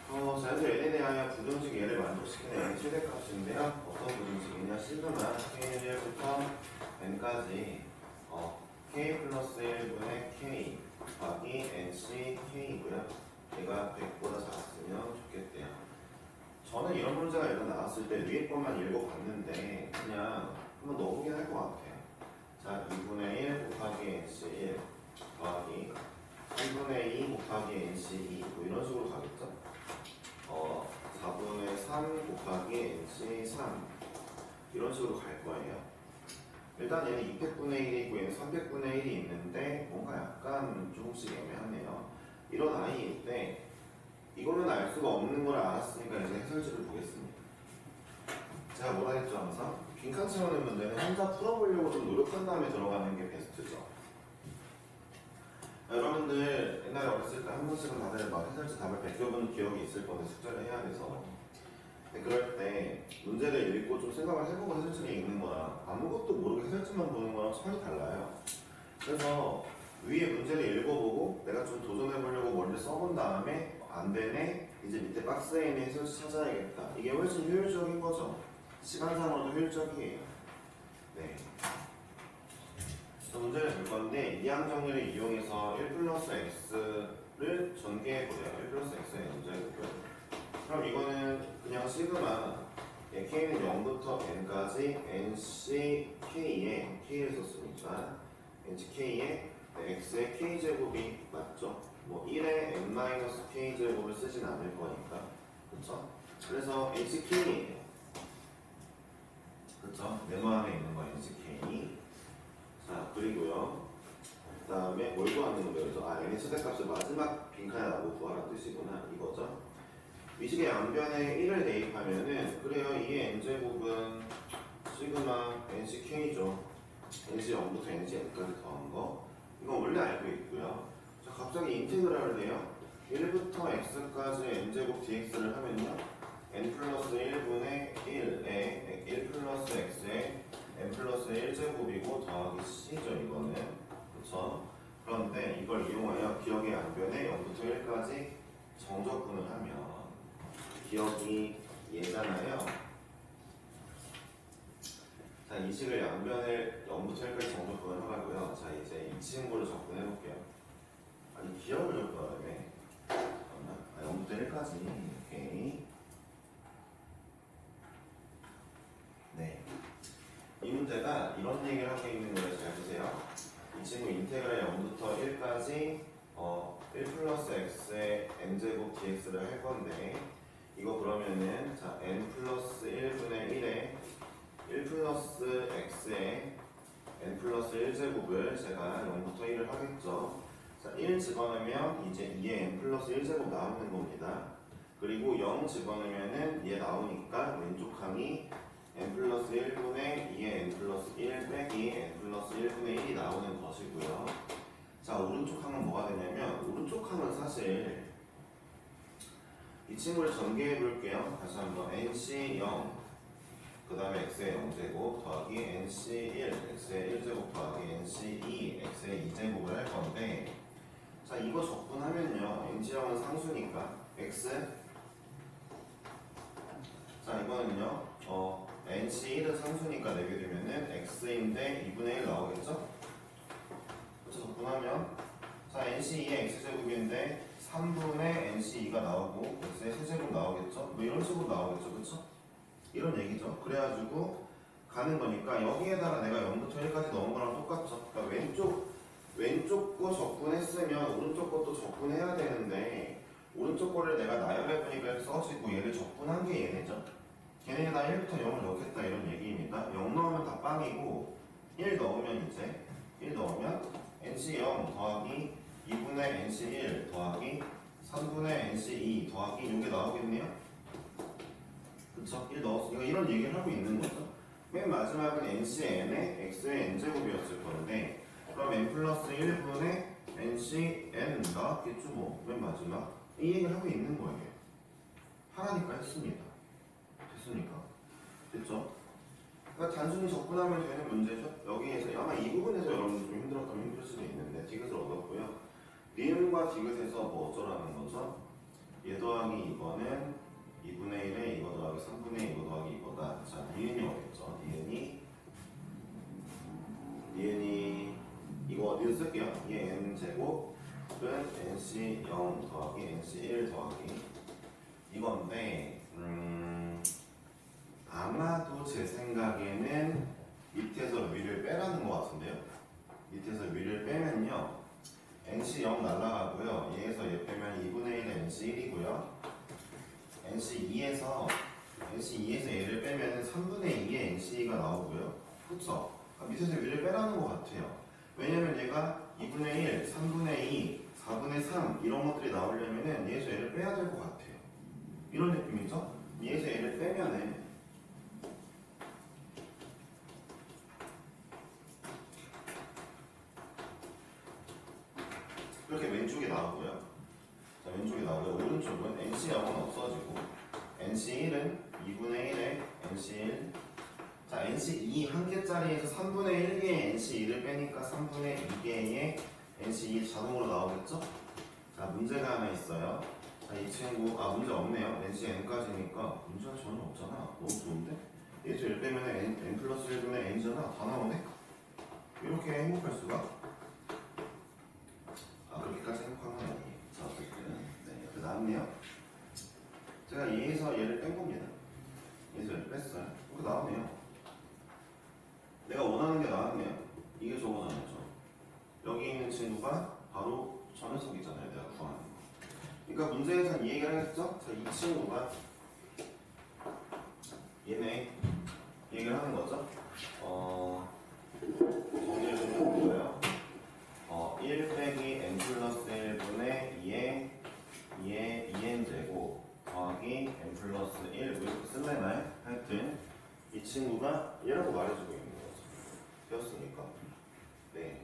자, 여기서 n에 대하여 부등식 얘를 만족시키는 n의 최대값인데요. 어떤 부등식이냐? 시그마 k1부터 n까지 k 플러스 1분의 k 곱하기 nc k이고요. 얘가 100보다 작았으면 좋겠대요. 저는 이런 문제가 일단 나왔을 때 위에 것만 읽어봤는데 그냥 한번 넣어보긴 할 것 같아요. 자, 2분의 1 곱하기 nc 1 더하기 3분의 2 곱하기 nc 2 뭐 이런 식으로 가겠죠? 4분의 3 곱하기 nc 3 이런 식으로 갈 거예요. 일단 얘는 200분의 1이 있고 얘는 300분의 1이 있는데 뭔가 약간 조금씩 애매하네요. 이런 아이일 때 이거는 알 수가 없는 걸 알았으니까 이제 해설지를 보겠습니다. 제가 뭐라 했죠 항상? 빈칸 채우는 문제는 혼자 풀어보려고 좀 노력한 다음에 들어가는 게 베스트죠. 여러분들 옛날에 어렸을 때 한 번씩은 다들 막 해설지 답을 베껴본 기억이 있을 건데 숙제를 해야 돼서 그럴 때 문제를 읽고 좀 생각을 해보고 해설지를 읽는 거랑 아무것도 모르고 해설지만 보는 거랑 차이 달라요. 그래서 위에 문제를 읽어보고 내가 좀 도전해보려고 머리를 써본 다음에 안 되네? 이제 밑에 박스에 있는 해설지 찾아야겠다. 이게 훨씬 효율적인 거죠. 시간상으로도 효율적이에요. 네. 문제를 볼 건데 이항 정리를 이용해서 1 플러스 x를 전개해보래요. 1 플러스 x의 문제고요. 그럼 이거는 그냥 시그마 k는 0부터 n까지 nck에 k를 썼으니까 nck에 x의 k제곱이 맞죠? 뭐 1에 n-k제곱을 쓰진 않을 거니까 그쵸? 그래서 nck예요. 그쵸? 네모 안에 있는 거 nck. 자, 그리고요. 그 다음에 뭘 구하는 거죠? n의 최대값을 마지막 빈칸에 놔두고 구하라는 뜻이구나. 이거죠. 위식의 양변에 1을 대입하면은 그래요. 이게 n제곱은 시그마 nck죠. nc 0부터 nc n까지 더한 거. 이건 원래 알고 있고요. 자, 갑자기 인테그랄을 해요. 1부터 x까지 n제곱 dx를 하면요. n 플러스 1분의 1에 1 플러스 x에 n 플러스 1제곱이고 더하기 c죠. 이거는. 그쵸? 그런데 이걸 이용하여 기억의 양변에 0부터 1까지 정적분을 하면 기억이 얘잖아요. 자, 이 식을 양변을 0부터 1까지 정적분을 하라고요. 자, 이제 이 친구를 접근해 볼게요. 아니, 기억을 접근하네. 잠깐만. 0부터 1까지. 오케이. 네. 이 문제가 이런 얘기를 하고 있는 거예요. 잘 보세요. 이 친구 인테그랄 0부터 1까지 1 플러스 x의 n제곱 dx를 할 건데 이거 그러면은 자 n 플러스 1분의 1에 1 플러스 x의 n 플러스 1제곱을 제가 0부터 1을 하겠죠. 자, 1 집어넣으면 이제 2의 n 플러스 1제곱 나오는 겁니다. 그리고 0 집어넣으면은 얘 나오니까 왼쪽 항이 n 플러스 1분의 2의 n 플러스 1 빼기 n 플러스 1분의 1이 나오는 것이고요. 자, 오른쪽 항은 뭐가 되냐면 오른쪽 항은 사실 이 친구를 전개해 볼게요. 다시 한번 nc 0 그 다음에 x의 0제곱 더하기 NC1 x의 1제곱 더하기 NC2 x의 2제곱을 할 건데, 자 이거 적분하면요 NC0은 상수니까 x, 자 이거는요 NC1은 상수니까 내게 되면은 x인데 2분의 1 나오겠죠? 그렇죠? 적분하면 자 NC2의 x제곱인데 3분의 NC2가 나오고 x의 세제곱 나오겠죠? 뭐 이런 식으로 나오겠죠, 그렇죠? 이런 얘기죠. 그래가지고 가는 거니까 여기에다가 내가 0부터 1까지 넣은 거랑 똑같죠. 그러니까 왼쪽 거 적분했으면 오른쪽 것도 적분해야 되는데 오른쪽 거를 내가 나열해보니까 이렇게 써지고 얘를 적분한 게 얘네죠. 걔네에다 1부터 0을 넣겠다 이런 얘기입니다. 0 넣으면 다 빵이고 1 넣으면 이제 1 넣으면 NC0 더하기 2분의 NC1 더하기 3분의 NC2 더하기 이게 나오겠네요. 그쵸? 1 넣었으니까 이런 얘기를 하고 있는 거죠. 맨 마지막은 NCN의 X의 N제곱이었을 건데 그럼 N 플러스 1분의 NCN 나왔겠죠 뭐. 맨 마지막 이 얘기를 하고 있는 거예요. 하라니까 했습니다. 됐습니까? 됐죠? 그러니까 단순히 적분하면 되는 문제죠. 여기에서 아마 이 부분에서 여러분들 좀 힘들었다면 힘들 수도 있는데 디귿을 얻었고요. 니은과 디귿에서 뭐 어쩌라는 거죠? 얘 더하기 이거는 2분의 1에 이거 더하기 3분의 2 이거 더하기 이거다. 자, 니은이 어딨죠? 니은이 이거 니은 쓸게요. 얘 n제곱은 nc0 더하기 nc1 더하기 이건데 아마도 제 생각에는 밑에서 위를 빼라는 것 같은데요. 밑에서 위를 빼면요 nc0 날라가고요. 얘에서 얘 빼면 2분의 1 nc1이고요. NC2에서 얘를 빼면 3분의 2의 NC가 나오고요. 그쵸? 밑에서 위를 빼라는 것 같아요. 왜냐면 얘가 2분의 1, 3분의 2, 4분의 3 이런 것들이 나오려면은 얘에서 얘를 빼야 될 것 같아요. 이런 느낌이죠? 얘에서 얘를 빼면은 이렇게 왼쪽에 나오고요. 자, 왼쪽에 나오고요. 오른쪽은 NC0은 없어지고 NC1은 2분의 1에 NC1 자 NC2 한 개짜리에서 3분의 1개의 NC2를 빼니까 3분의 2개의 NC2 자동으로 나오겠죠? 자 문제가 하나 있어요. 자 이 친구 문제 없네요. NCn까지니까 문제가 전혀 없잖아. 너무 좋은데? 얘에서 1 빼면 n 플러스 1분의 n이잖아. 다 나오네? 이렇게 행복할 수가? 그렇게까지 행복한 건 아니에요. 자 어쨌든 네, 이렇게 나왔네요. 제가 얘에서 얘를 뺀 겁니다. 얘에서 얘를 뺐어요. 이렇게 나오네요. 내가 원하는 게 나왔네요. 이게 저거잖아요. 여기 있는 친구가 바로 저 녀석이잖아요. 내가 구하는 거. 그러니까 문제에서는 이 얘기를 하겠죠? 자, 이 친구가 얘네 얘기를 하는 거죠. 정리를 좀 해볼까요? 1 빼기 n 플러스 1분의 2의 2n제곱 더하기 n 플러스 1 왜 이렇게 쓸래나요? 하여튼 이 친구가 얘라고 말해주고 있는 거죠. 되었습니까? 네.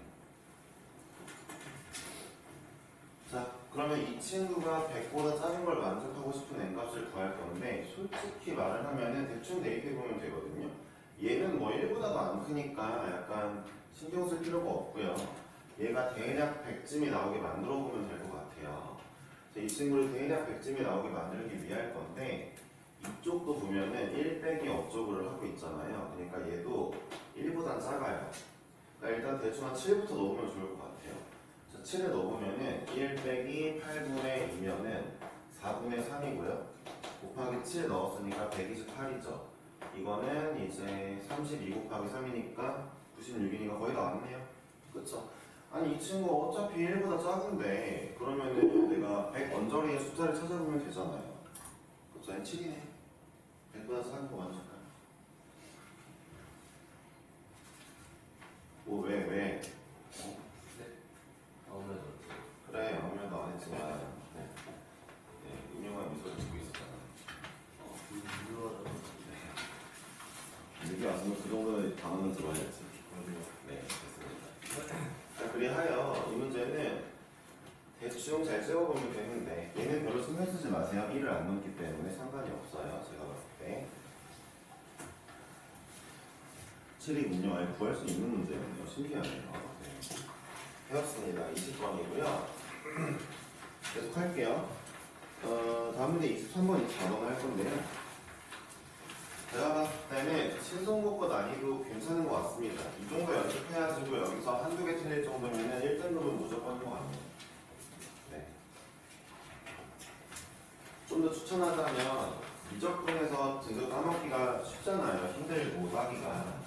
자, 그러면 이 친구가 100보다 작은 걸 만족하고 싶은 n값을 구할 건데 솔직히 말을 하면은 대충 대입해보면 되거든요. 얘는 뭐 1보다도 안 크니까 약간 신경 쓸 필요가 없고요. 얘가 대략 100쯤이 나오게 만들어 보면 될 것 같아요. 이 친구를 대략 100쯤이 나오게 만들기 위할 건데 이쪽도 보면은 1 빼기 어쩌고를 하고 있잖아요. 그러니까 얘도 1보단 작아요. 그러니까 일단 대충 한 7부터 넣으면 좋을 것 같아요. 자, 7을 넣어보면은 1 빼기 8분의 2면은 4분의 3이고요. 곱하기 7 넣었으니까 128이죠. 이거는 이제 32 곱하기 3이니까 96이니까 거의 나왔네요. 그쵸? 아니 이 친구 어차피 1보다 작은데 그러면은 내가 100 언저리의 숫자를 찾아보면 되잖아요. 그쵸? 7이네. 100보다 작은 거 맞을까요? 뭐 왜? 네? 아무래도 그래 아무래도 안 했지만 네. 유명한 미소를 짓고 있었잖아. 늦게 왔으면 그 정도는 방언은 들어야지. 네 됐습니다. 자 그리하여 이 문제는 대충 잘 찍어보면 되는데 얘는 별로 신경 쓰지 마세요. 1을 안 넘기 때문에 상관이 없어요. 제가 봤을 때. 7이군요. 아예 구할 수 있는 문제였네요. 신기하네요. 네. 해봤습니다. 20번이고요. 계속 할게요. 다음 문제 23번, 24번 할 건데요. 제가 봤을 때는 신성곡과 난이도 괜찮은 것 같습니다. 이 정도 연습해가지고 여기서 한두 개 틀릴 정도면 1등급은 무조건인 것 같네요. 네. 좀 더 추천하자면 미적분에서 등급 까먹기가 쉽잖아요. 힘들고 따기가.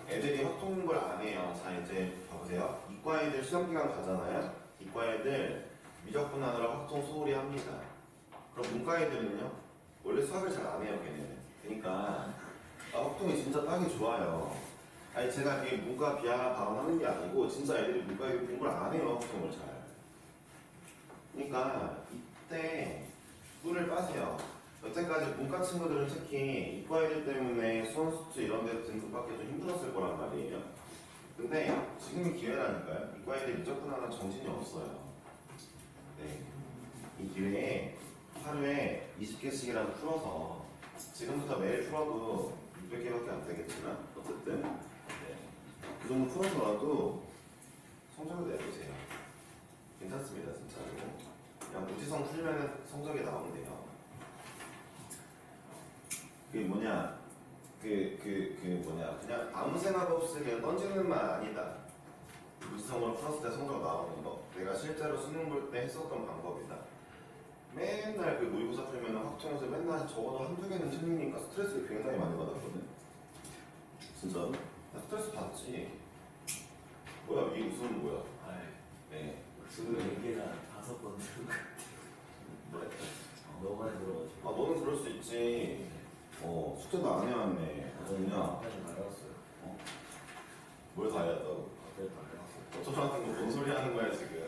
애들이 확통 공부를 안 해요. 자, 이제 봐보세요. 이과 애들 시험기간 가잖아요. 이과 애들 미적분 하느라 확통 소홀히 합니다. 그럼 문과 애들은요? 원래 수학을 잘 안 해요, 걔네는. 그러니까 확통이 진짜 따기 좋아요. 아니 제가 이게 문과 비하 발언하는 게 아니고 진짜 애들이 문과 애들 공부를 안 해요, 확통을 잘. 그러니까 이때 뿔을 빠세요. 여태까지 문과 친구들은 특히 이과 애들 때문에 수원 수투 이런 데 등급받기 좀 힘들었을 거란 말이에요. 근데 지금이 기회라니까요. 이과 애들 미적분 하나 정신이 없어요. 네. 이 기회에 하루에 20개씩이라도 풀어서 지금부터 매일 풀어도 600개밖에 안 되겠지만 어쨌든 네. 그 정도 풀어서라도 성적을 내보세요. 괜찮습니다, 진짜로. 그냥 무지성 풀면 성적이 나오는데요. 그게 뭐냐, 그냥 아무 생각 없이 그냥 던지는 말 아니다. 무지성으로 풀었을 때 성적 나오는 거. 내가 실제로 수능 볼 때 했었던 방법이다. 맨날 그 모의고사 풀면 확정해서 맨날 적어도 한두 개는 틀리니까 스트레스를 굉장히 많이 받았거든. 진짜로? 나 스트레스 받지. 뭐야, 이 웃음은 뭐야? 아이, 네. 지금 얘기를 한 5번 들은 것 같아요. 뭐랬다? 너무 많이 들어가지고. 아, 너는 그럴 수 있지. 숙제도 안 해왔네. 그냥 앞에서 날아갔어요. 뭘 다 해왔다고? 앞에서 날아갔어요. 어쩌라는 거 뭔 소리 하는 거야 지금?